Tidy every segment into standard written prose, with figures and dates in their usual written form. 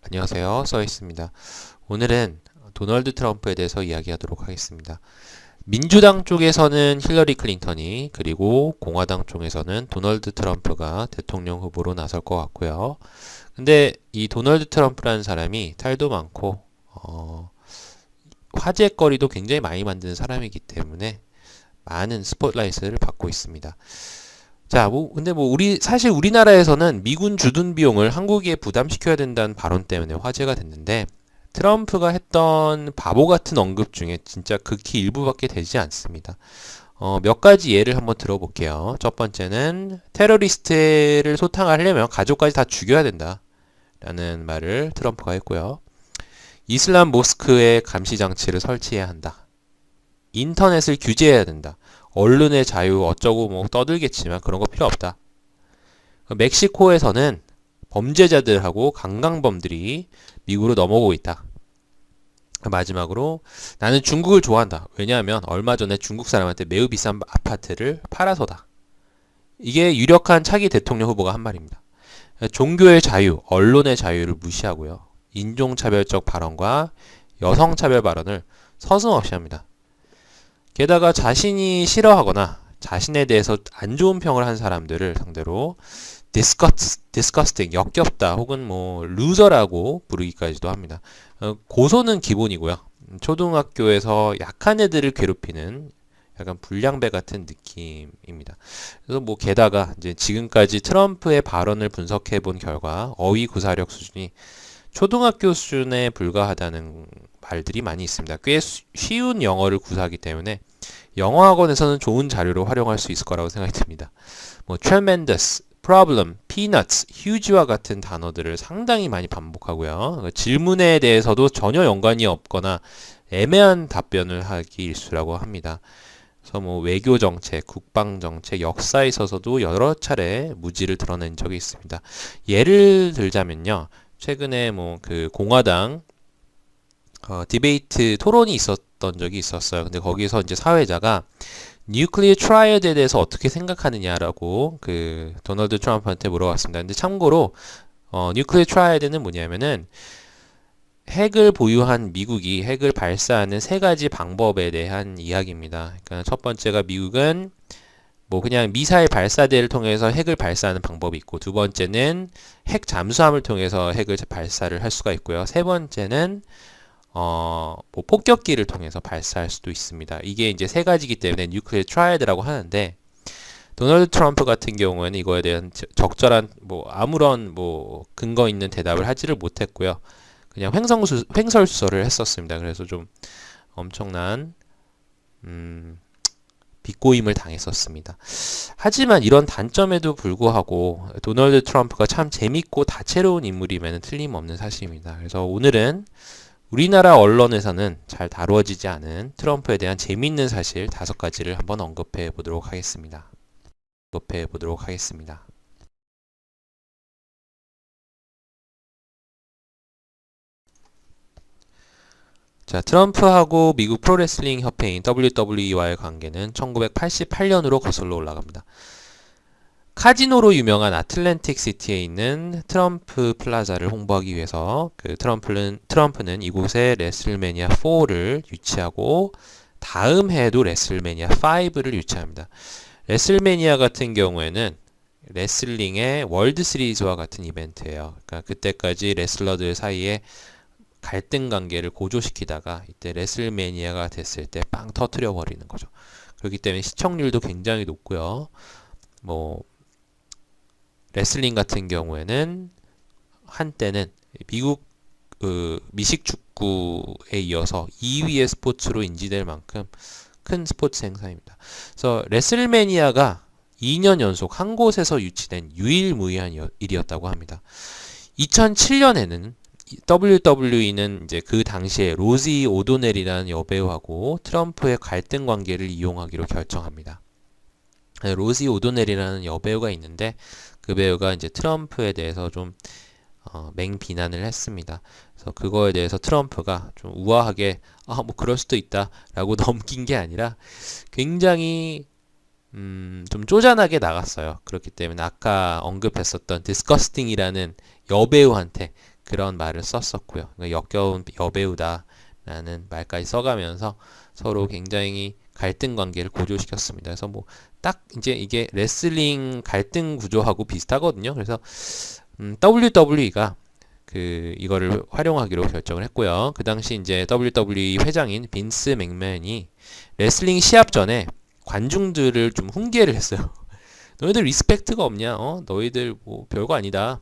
안녕하세요, 서있습니다. 오늘은 도널드 트럼프에 대해서 이야기하도록 하겠습니다. 민주당 쪽에서는 힐러리 클린턴이, 그리고 공화당 쪽에서는 도널드 트럼프가 대통령 후보로 나설 것 같고요. 근데 이 도널드 트럼프라는 사람이 탈도 많고 화제거리도 굉장히 많이 만드는 사람이기 때문에 많은 스포트라이트를 받고 있습니다. 자, 근데 사실 우리나라에서는 미군 주둔 비용을 한국에 부담시켜야 된다는 발언 때문에 화제가 됐는데, 트럼프가 했던 바보 같은 언급 중에 진짜 극히 일부밖에 되지 않습니다. 몇 가지 예를 한번 들어볼게요. 첫 번째는 테러리스트를 소탕하려면 가족까지 다 죽여야 된다 라는 말을 트럼프가 했고요. 이슬람 모스크에 감시 장치를 설치해야 한다. 인터넷을 규제해야 된다. 언론의 자유 어쩌고 떠들겠지만 그런 거 필요 없다. 멕시코에서는 범죄자들하고 강간범들이 미국으로 넘어오고 있다. 마지막으로 나는 중국을 좋아한다. 왜냐하면 얼마 전에 중국 사람한테 매우 비싼 아파트를 팔아서다. 이게 유력한 차기 대통령 후보가 한 말입니다. 종교의 자유, 언론의 자유를 무시하고요. 인종차별적 발언과 여성차별 발언을 서슴없이 합니다. 게다가 자신이 싫어하거나 자신에 대해서 안 좋은 평을 한 사람들을 상대로 disgusting, 역겹다 혹은 루저라고 부르기까지도 합니다. 고소는 기본이고요. 초등학교에서 약한 애들을 괴롭히는 약간 불량배 같은 느낌입니다. 그래서 게다가 이제 지금까지 트럼프의 발언을 분석해 본 결과 어휘 구사력 수준이 초등학교 수준에 불과하다는 말들이 많이 있습니다. 꽤 쉬운 영어를 구사하기 때문에 영어학원에서는 좋은 자료로 활용할 수 있을 거라고 생각이 듭니다. tremendous, problem, peanuts, huge와 같은 단어들을 상당히 많이 반복하고요. 질문에 대해서도 전혀 연관이 없거나 애매한 답변을 하기 일수라고 합니다. 그래서 외교 정책, 국방 정책, 역사에 있어서도 여러 차례 무지를 드러낸 적이 있습니다. 예를 들자면요. 최근에 그 공화당 디베이트 토론이 있었던 적이 있었어요. 근데 거기서 이제 사회자가 뉴클리어 트라이어드에 대해서 어떻게 생각하느냐라고 그 도널드 트럼프한테 물어봤습니다. 근데 참고로 뉴클리어 트라이어드는 뭐냐면은 핵을 보유한 미국이 핵을 발사하는 세 가지 방법에 대한 이야기입니다. 그러니까 첫 번째가 미국은 그냥 미사일 발사대를 통해서 핵을 발사하는 방법이 있고, 두 번째는 핵 잠수함을 통해서 핵을 발사를 할 수가 있고요. 세 번째는 폭격기를 통해서 발사할 수도 있습니다. 이게 이제 세 가지이기 때문에 뉴클리어 트라이드라고 하는데, 도널드 트럼프 같은 경우에는 이거에 대한 적절한 아무런 근거 있는 대답을 하지를 못했고요. 그냥 횡설수설을 했었습니다. 그래서 좀 엄청난 비꼬임을 당했었습니다. 하지만 이런 단점에도 불구하고 도널드 트럼프가 참 재밌고 다채로운 인물임에는 틀림없는 사실입니다. 그래서 오늘은 우리나라 언론에서는 잘 다루어지지 않은 트럼프에 대한 재미있는 사실 5가지를 한번 언급해 보도록 하겠습니다. 자, 트럼프하고 미국 프로레슬링 협회인 WWE와의 관계는 1988년으로 거슬러 올라갑니다. 카지노로 유명한 아틀랜틱 시티에 있는 트럼프 플라자를 홍보하기 위해서 트럼프는 이곳에 레슬매니아 4를 유치하고 다음 해에도 레슬매니아 5를 유치합니다. 레슬매니아 같은 경우에는 레슬링의 월드 시리즈와 같은 이벤트예요. 그러니까 그때까지 레슬러들 사이에 갈등 관계를 고조시키다가 이때 레슬매니아가 됐을 때 빵 터트려 버리는 거죠. 그렇기 때문에 시청률도 굉장히 높고요. 레슬링 같은 경우에는 한때는 미국 미식 축구에 이어서 2위의 스포츠로 인지될 만큼 큰 스포츠 행사입니다. 그래서 레슬매니아가 2년 연속 한 곳에서 유치된 유일무이한 일이었다고 합니다. 2007년에는 WWE는 이제 그 당시에 로지 오도넬이라는 여배우하고 트럼프의 갈등 관계를 이용하기로 결정합니다. 로지 오도넬이라는 여배우가 있는데 그 배우가 이제 트럼프에 대해서 좀 맹비난을 했습니다. 그래서 그거에 대해서 트럼프가 좀 우아하게 뭐 그럴 수도 있다라고 넘긴 게 아니라 굉장히 좀 쪼잔하게 나갔어요. 그렇기 때문에 아까 언급했었던 disgusting이라는 여배우한테 그런 말을 썼었고요. 그러니까 역겨운 여배우다라는 말까지 써가면서 서로 굉장히 갈등 관계를 고조시켰습니다. 그래서 뭐 딱 이제 이게 레슬링 갈등 구조하고 비슷하거든요. 그래서 WWE가 이거를 활용하기로 결정을 했고요. 그 당시 이제 WWE 회장인 빈스 맥맨이 레슬링 시합 전에 관중들을 좀 훈계를 했어요. 너희들 리스펙트가 없냐? 너희들 뭐 별거 아니다.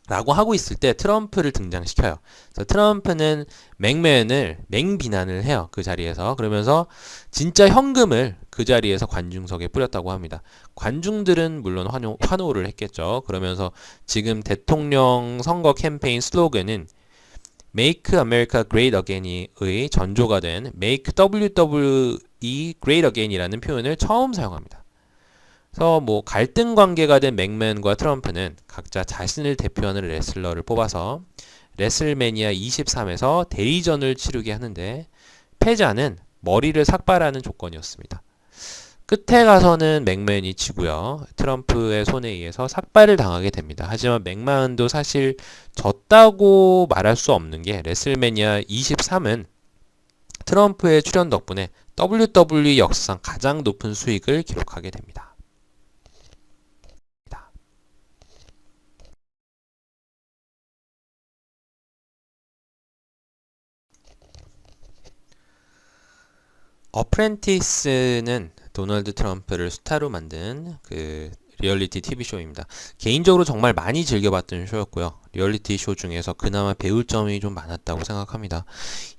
라고 하고 있을 때 트럼프를 등장시켜요. 그래서 트럼프는 맥맨을 맹비난을 해요. 그 자리에서. 그러면서 진짜 현금을 그 자리에서 관중석에 뿌렸다고 합니다. 관중들은 물론 환호를 했겠죠. 그러면서 지금 대통령 선거 캠페인 슬로건은 Make America Great Again의 전조가 된 Make WWE Great Again이라는 표현을 처음 사용합니다. 그래서 뭐 갈등 관계가 된 맥맨과 트럼프는 각자 자신을 대표하는 레슬러를 뽑아서 레슬매니아 23에서 대리전을 치르게 하는데 패자는 머리를 삭발하는 조건이었습니다. 끝에 가서는 맥맨이 지고요. 트럼프의 손에 의해서 삭발을 당하게 됩니다. 하지만 맥맨도 사실 졌다고 말할 수 없는 게 레슬매니아 23은 트럼프의 출연 덕분에 WWE 역사상 가장 높은 수익을 기록하게 됩니다. 어프렌티스는 도널드 트럼프를 스타로 만든 리얼리티 TV 쇼입니다. 개인적으로 정말 많이 즐겨봤던 쇼였고요. 리얼리티 쇼 중에서 그나마 배울 점이 좀 많았다고 생각합니다.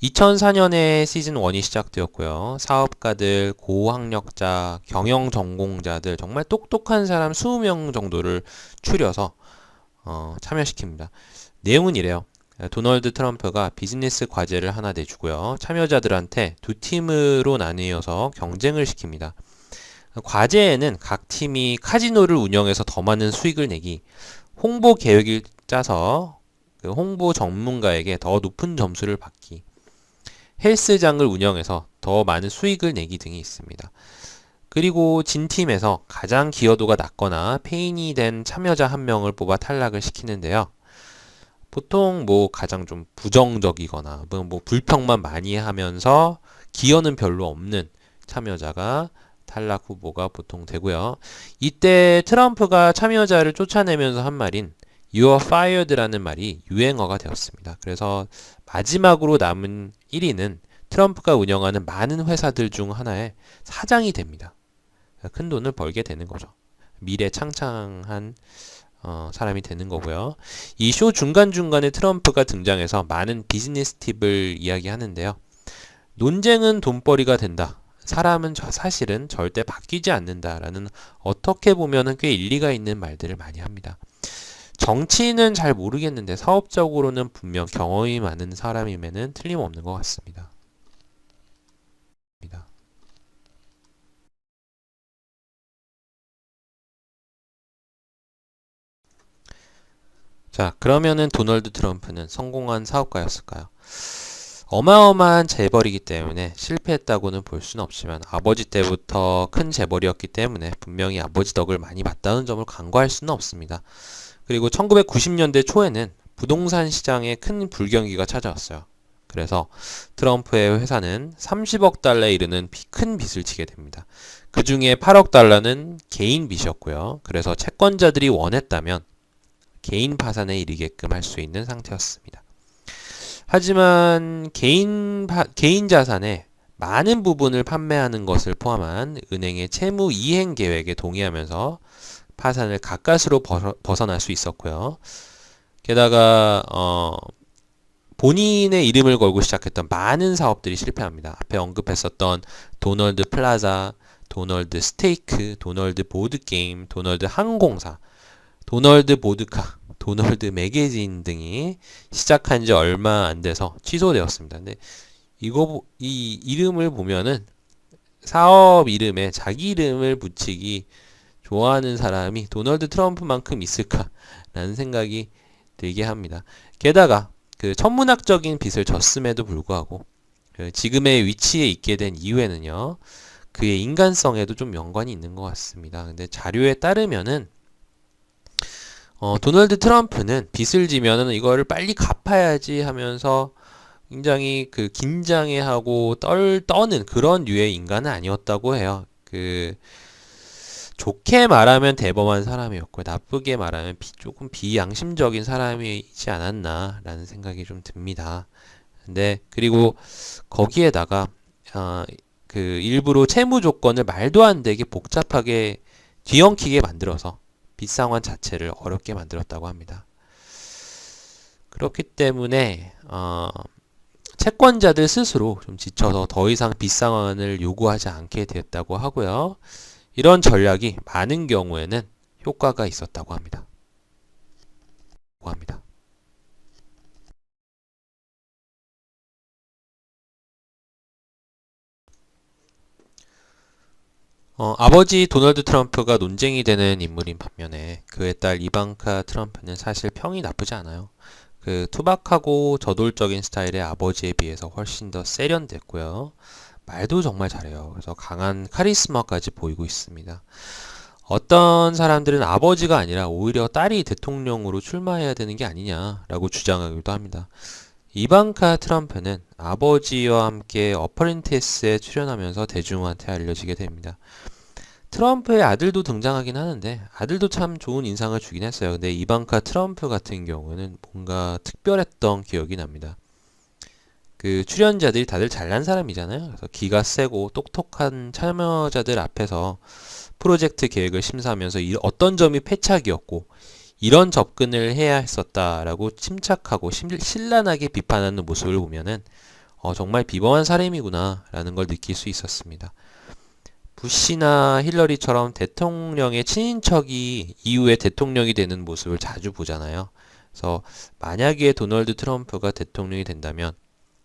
2004년에 시즌 1이 시작되었고요. 사업가들, 고학력자, 경영 전공자들 정말 똑똑한 사람 20명 정도를 추려서 참여시킵니다. 내용은 이래요. 도널드 트럼프가 비즈니스 과제를 하나 내주고요. 참여자들한테 두 팀으로 나뉘어서 경쟁을 시킵니다. 과제에는 각 팀이 카지노를 운영해서 더 많은 수익을 내기, 홍보 계획을 짜서 홍보 전문가에게 더 높은 점수를 받기, 헬스장을 운영해서 더 많은 수익을 내기 등이 있습니다. 그리고 진 팀에서 가장 기여도가 낮거나 페인이 된 참여자 한 명을 뽑아 탈락을 시키는데요. 보통 뭐 가장 좀 부정적이거나 뭐 불평만 많이 하면서 기여는 별로 없는 참여자가 탈락 후보가 보통 되고요. 이때 트럼프가 참여자를 쫓아내면서 한 말인 You're fired라는 말이 유행어가 되었습니다. 그래서 마지막으로 남은 1위는 트럼프가 운영하는 많은 회사들 중 하나의 사장이 됩니다. 큰 돈을 벌게 되는 거죠. 미래 창창한 사람이 되는 거고요. 이 쇼 중간중간에 트럼프가 등장해서 많은 비즈니스 팁을 이야기하는데요. 논쟁은 돈벌이가 된다. 사람은 사실은 절대 바뀌지 않는다라는 어떻게 보면 꽤 일리가 있는 말들을 많이 합니다. 정치인은 잘 모르겠는데 사업적으로는 분명 경험이 많은 사람임에는 틀림없는 것 같습니다. 자, 그러면은 도널드 트럼프는 성공한 사업가였을까요? 어마어마한 재벌이기 때문에 실패했다고는 볼 수는 없지만 아버지 때부터 큰 재벌이었기 때문에 분명히 아버지 덕을 많이 봤다는 점을 간과할 수는 없습니다. 그리고 1990년대 초에는 부동산 시장에 큰 불경기가 찾아왔어요. 그래서 트럼프의 회사는 30억 달러에 이르는 큰 빚을 지게 됩니다. 그 중에 8억 달러는 개인 빚이었고요. 그래서 채권자들이 원했다면 개인 파산에 이르게끔 할 수 있는 상태였습니다. 하지만 개인 자산의 많은 부분을 판매하는 것을 포함한 은행의 채무 이행 계획에 동의하면서 파산을 가까스로 벗어날 수 있었고요. 게다가 본인의 이름을 걸고 시작했던 많은 사업들이 실패합니다. 앞에 언급했었던 도널드 플라자, 도널드 스테이크, 도널드 보드게임, 도널드 항공사, 도널드 보드카, 도널드 매거진 등이 시작한 지 얼마 안 돼서 취소되었습니다. 근데 이 이름을 보면은 사업 이름에 자기 이름을 붙이기 좋아하는 사람이 도널드 트럼프만큼 있을까라는 생각이 들게 합니다. 게다가 그 천문학적인 빚을 졌음에도 불구하고 지금의 위치에 있게 된 이유에는요, 그의 인간성에도 좀 연관이 있는 것 같습니다. 근데 자료에 따르면은 도널드 트럼프는 빚을 지면은 이거를 빨리 갚아야지 하면서 굉장히 그 긴장해하고 떠는 그런 류의 인간은 아니었다고 해요. 좋게 말하면 대범한 사람이었고 나쁘게 말하면 조금 비양심적인 사람이지 않았나라는 생각이 좀 듭니다. 근데 그리고 거기에다가 일부러 채무 조건을 말도 안 되게 복잡하게 뒤엉키게 만들어서 빚 상환 자체를 어렵게 만들었다고 합니다. 그렇기 때문에 채권자들 스스로 좀 지쳐서 더 이상 빚 상환을 요구하지 않게 되었다고 하고요. 이런 전략이 많은 경우에는 효과가 있었다고 합니다. 아버지 도널드 트럼프가 논쟁이 되는 인물인 반면에 그의 딸 이방카 트럼프는 사실 평이 나쁘지 않아요. 투박하고 저돌적인 스타일의 아버지에 비해서 훨씬 더 세련됐고요. 말도 정말 잘해요. 그래서 강한 카리스마까지 보이고 있습니다. 어떤 사람들은 아버지가 아니라 오히려 딸이 대통령으로 출마해야 되는 게 아니냐라고 주장하기도 합니다. 이방카 트럼프는 아버지와 함께 어프렌티스에 출연하면서 대중한테 알려지게 됩니다. 트럼프의 아들도 등장하긴 하는데 아들도 참 좋은 인상을 주긴 했어요. 근데 이방카 트럼프 같은 경우는 뭔가 특별했던 기억이 납니다. 출연자들이 다들 잘난 사람이잖아요. 그래서 기가 세고 똑똑한 참여자들 앞에서 프로젝트 계획을 심사하면서 어떤 점이 패착이었고 이런 접근을 해야 했었다라고 침착하고 신랄하게 비판하는 모습을 보면은 정말 비범한 사람이구나 라는 걸 느낄 수 있었습니다. 부시나 힐러리처럼 대통령의 친인척이 이후에 대통령이 되는 모습을 자주 보잖아요. 그래서 만약에 도널드 트럼프가 대통령이 된다면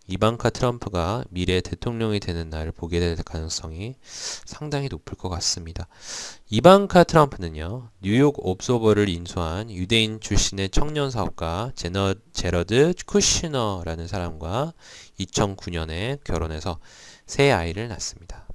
이방카 트럼프가 미래 대통령이 되는 날을 보게 될 가능성이 상당히 높을 것 같습니다. 이방카 트럼프는요, 뉴욕 옵서버를 인수한 유대인 출신의 청년 사업가 제러드 쿠시너라는 사람과 2009년에 결혼해서 세 아이를 낳습니다.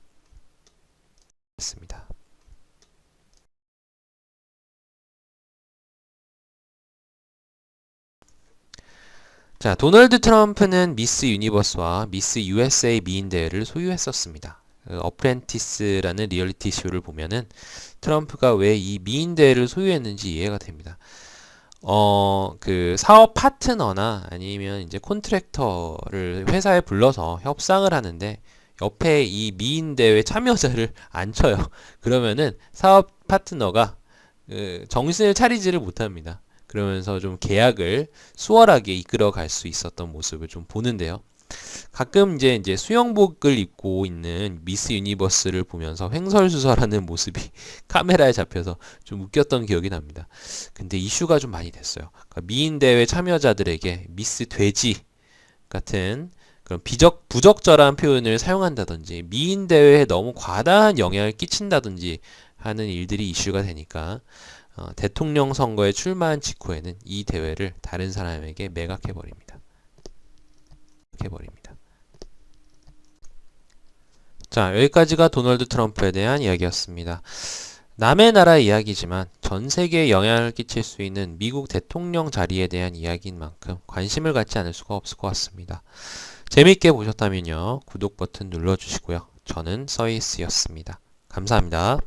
자, 도널드 트럼프는 미스 유니버스와 미스 USA 미인 대회를 소유했었습니다. 어프렌티스라는 리얼리티 쇼를 보면은 트럼프가 왜 이 미인 대회를 소유했는지 이해가 됩니다. 사업 파트너나 아니면 이제 콘트랙터를 회사에 불러서 협상을 하는데 옆에 이 미인 대회 참여자를 앉혀요. 그러면은 사업 파트너가 정신을 차리지를 못합니다. 그러면서 좀 계약을 수월하게 이끌어 갈 수 있었던 모습을 좀 보는데요. 가끔 이제 수영복을 입고 있는 미스 유니버스를 보면서 횡설수설하는 모습이 카메라에 잡혀서 좀 웃겼던 기억이 납니다. 근데 이슈가 좀 많이 됐어요. 그러니까 미인 대회 참여자들에게 미스 돼지 같은 그런 부적절한 표현을 사용한다든지 미인 대회에 너무 과다한 영향을 끼친다든지 하는 일들이 이슈가 되니까 대통령 선거에 출마한 직후에는 이 대회를 다른 사람에게 매각해버립니다. 자, 여기까지가 도널드 트럼프에 대한 이야기였습니다. 남의 나라 이야기지만 전 세계에 영향을 끼칠 수 있는 미국 대통령 자리에 대한 이야기인 만큼 관심을 갖지 않을 수가 없을 것 같습니다. 재밌게 보셨다면요, 구독 버튼 눌러주시고요. 저는 서이스였습니다. 감사합니다.